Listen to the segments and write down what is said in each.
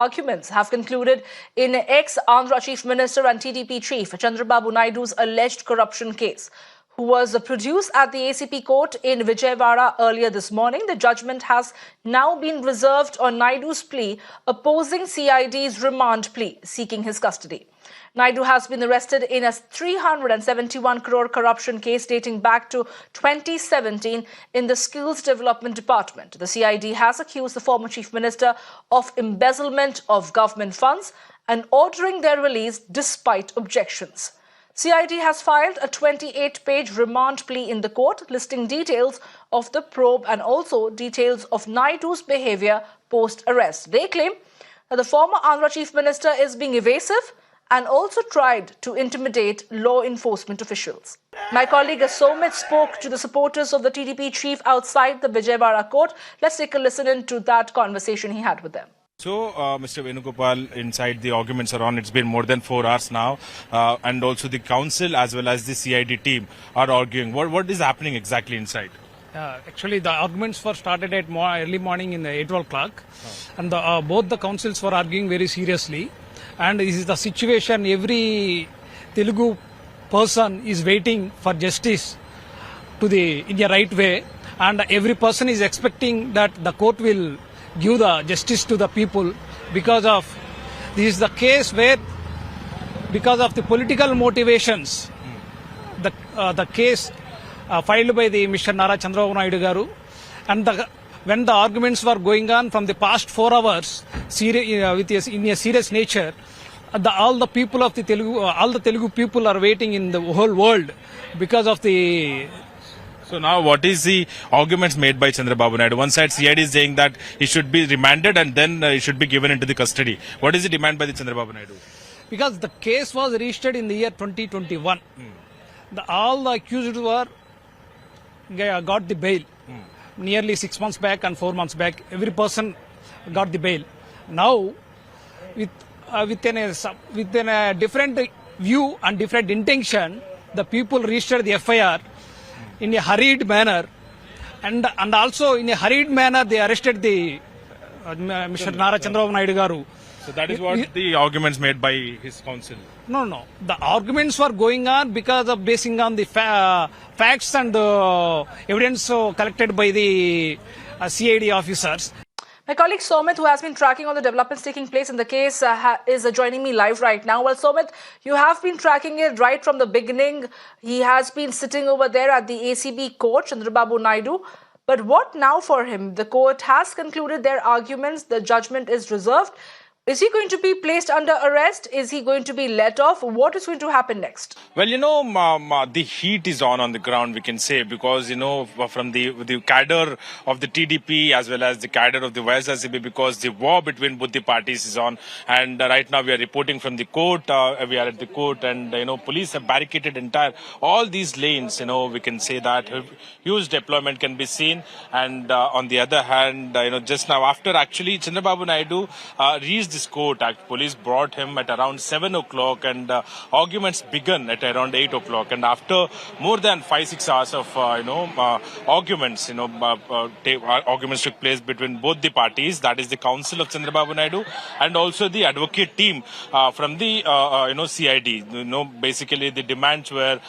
Arguments have concluded in ex-Andhra Chief Minister and TDP Chief Chandrababu Naidu's alleged corruption case, who was produced at the ACB court in Vijayawada earlier this morning. The judgment has now been reserved on Naidu's plea, opposing CID's remand plea, seeking his custody. Naidu has been arrested in a 371 crore corruption case dating back to 2017 in the Skills Development Department. The CID has accused the former Chief Minister of embezzlement of government funds and ordering their release despite objections. CID has filed a 28-page remand plea in the court, listing details of the probe and also details of Naidu's behavior post-arrest. They claim that the former Andhra Chief Minister is being evasive and also tried to intimidate law enforcement officials. My colleague Somit spoke to the supporters of the TDP chief outside the Vijayawada court. Let's take a listen into that conversation he had with them. So, Mr. Venugopal, inside the arguments are on. It's been more than 4 hours now, and also the council as well as the CID team are arguing. What is happening exactly inside? Actually, the arguments were started at early morning in the 8 o'clock, and both the councils were arguing very seriously. And this is the situation. Every Telugu person is waiting for justice in the right way, and every person is expecting that the court will give the justice to the people, because of this is the case where, because of the political motivations, the case filed by the Mr. Chandrababu Naidu garu, and when the arguments were going on from the past 4 hours in a serious nature, all the people of the Telugu people are waiting in the whole world because of the. So now what is the arguments made by Chandrababu Naidu? One side CID is saying that he should be remanded and then he should be given into the custody. What is the demand by the Chandrababu Naidu? Because the case was registered in the year 2021. All the accused got the bail. Nearly 6 months back and 4 months back, every person got the bail. Now, within a different view and different intention, the people registered the FIR in a hurried manner, and also in a hurried manner they arrested the Mr. Chandrababu Naidu garu. So that is what the arguments made by his counsel. No. The arguments were going on because of basing on the facts and evidence collected by the CID officers. My colleague Somit, who has been tracking all the developments taking place in the case, is joining me live right now. Well, Somit, you have been tracking it right from the beginning. He has been sitting over there at the ACB court, Chandrababu Naidu. But what now for him? The court has concluded their arguments. The judgment is reserved. Is he going to be placed under arrest? Is he going to be let off? What is going to happen next? Well, the heat is on the ground, we can say, because, from the cadre of the TDP as well as the cadre of the ACB, because the war between both the parties is on. And right now we are reporting from the court. We are at the court and, police have barricaded all these lanes. We can say that huge deployment can be seen. And on the other hand, just now after actually Chandrababu Naidu reached this court, police brought him at around 7 o'clock and arguments began at around 8 o'clock. And after more than 5-6 hours of arguments, arguments took place between both the parties. That is the council of Chandrababu Naidu and also the advocate team from the CID. Basically the demands were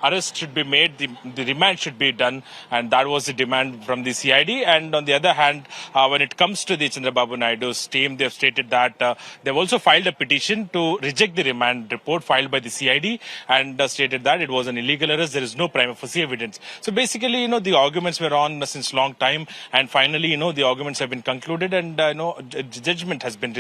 arrest should be made, the remand should be done, and that was the demand from the CID. And on the other hand, when it comes to the Chandrababu Naidu's team, they have stated that they've also filed a petition to reject the remand report filed by the CID and stated that it was an illegal arrest. There is no prima facie evidence. So basically, the arguments were on since long time, and finally, the arguments have been concluded, and judgment has been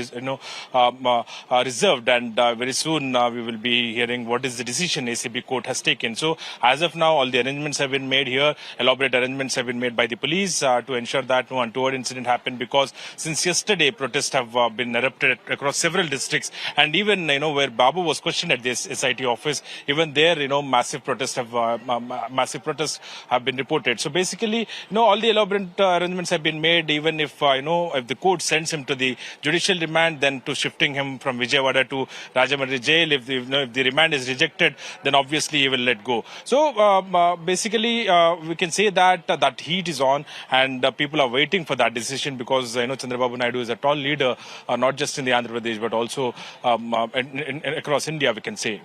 reserved, and very soon we will be hearing what is the decision ACB court has taken. So as of now, all the arrangements have been made here. Elaborate arrangements have been made by the police to ensure that no untoward incident happened, because since yesterday protests have been erupted across several districts, and even where Babu was questioned at this SIT office, even there massive protests have been reported. So basically all the elaborate arrangements have been made. Even if if the court sends him to the judicial remand, then to shifting him from Vijayawada to Rajahmundry jail. If the remand is rejected, then obviously he will let go. So basically we can say that that heat is on, and people are waiting for that decision, because Chandrababu Naidu is a tall leader not just in the Andhra Pradesh, but also across India, we can say.